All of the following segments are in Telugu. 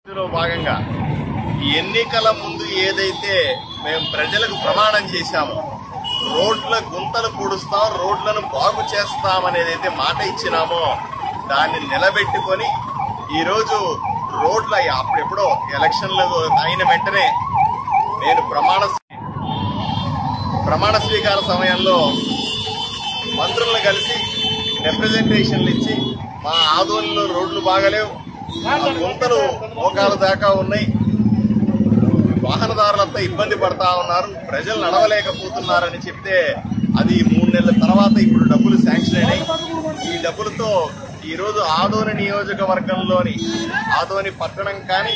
ఇందులో భాగంగా ఈ ఎన్నికల ముందు ఏదైతే మేము ప్రజలకు ప్రమాణం చేశామో రోడ్ల గుంతలు పూడుస్తాం, రోడ్లను బాగు చేస్తామనేదైతే మాట ఇచ్చినామో దాన్ని నిలబెట్టుకొని ఈరోజు రోడ్ల అప్పుడెప్పుడో ఎలక్షన్లు అయిన వెంటనే నేను ప్రమాణ స్వీకార సమయంలో మంత్రులను కలిసి రిప్రజెంటేషన్లు ఇచ్చి మా ఆదోనిలో రోడ్లు బాగలేవు, గుంతలు మోకాల దాకా ఉన్నాయి, వాహనదారులంతా ఇబ్బంది పడతా ఉన్నారు, ప్రజలు నడవలేకపోతున్నారని చెప్తే అది 3 నెలల తర్వాత ఇప్పుడు డబ్బులు శాంక్షన్ అయినాయి. ఈ డబ్బులతో ఈరోజు ఆదోని నియోజకవర్గంలోని ఆదోని పట్టణం కానీ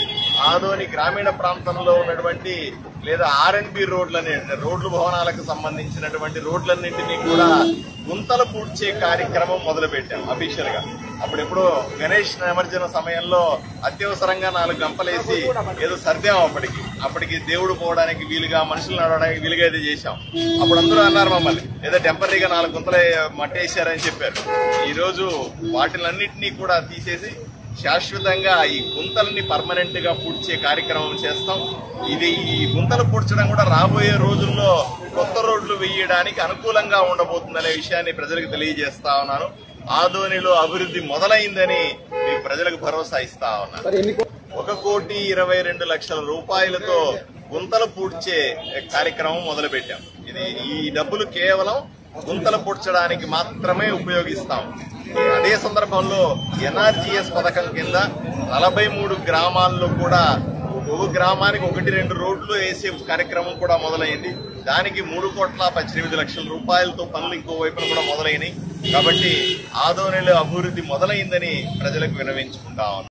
ఆదోని గ్రామీణ ప్రాంతంలో ఉన్నటువంటి లేదా ఆర్ఎండ్బి రోడ్లు భవనాలకు సంబంధించినటువంటి రోడ్లన్నింటినీ కూడా గుంతలు పూడ్చే కార్యక్రమం మొదలుపెట్టాం అఫీషియల్ గా. అప్పుడెప్పుడో గణేష్ నిమజ్జన సమయంలో అత్యవసరంగా 4 గంపలేసి ఏదో సర్దాం. అప్పటికి దేవుడు పోవడానికి వీలుగా, మనుషులు నడవడానికి వీలుగా అయితే చేశాం. అప్పుడు అందరూ అన్నారు మమ్మల్ని ఏదో టెంపరీగా 4 గుంతలు మట్టేశారని చెప్పారు. ఈ రోజు వాటిలన్నింటినీ కూడా తీసేసి శాశ్వతంగా ఈ గుంతల్ని పర్మనెంట్ గా పూడ్చే కార్యక్రమం చేస్తాం. ఈ గుంతలు పూడ్చడం కూడా రాబోయే రోజుల్లో కొత్త రోడ్లు వేయడానికి అనుకూలంగా ఉండబోతుందనే విషయాన్ని ప్రజలకు తెలియజేస్తా ఉన్నాను. ఆదోనిలో అభివృద్ధి మొదలైందని మీకు ప్రజలకు భరోసా ఇస్తా ఉన్నాను. 1,22,00,000 రూపాయలతో గుంతలు పూడ్చే కార్యక్రమం మొదలుపెట్టాం. ఈ డబ్బులు కేవలం గుంతలు పూడ్చడానికి మాత్రమే ఉపయోగిస్తాం. అదే సందర్భంలో ఎన్ఆర్జీఎస్ పథకం కింద 43 గ్రామాల్లో కూడా ఒక గ్రామానికి 1-2 రోడ్లు వేసే కార్యక్రమం కూడా మొదలైంది. దానికి 3,18,00,000 రూపాయలతో పనులు ఇంకోవైపున కూడా మొదలైనవి. కాబట్టి ఆదోనిలో అభివృద్ధి మొదలైందని ప్రజలకు విన్నవించుకుంటా ఉన్నాం.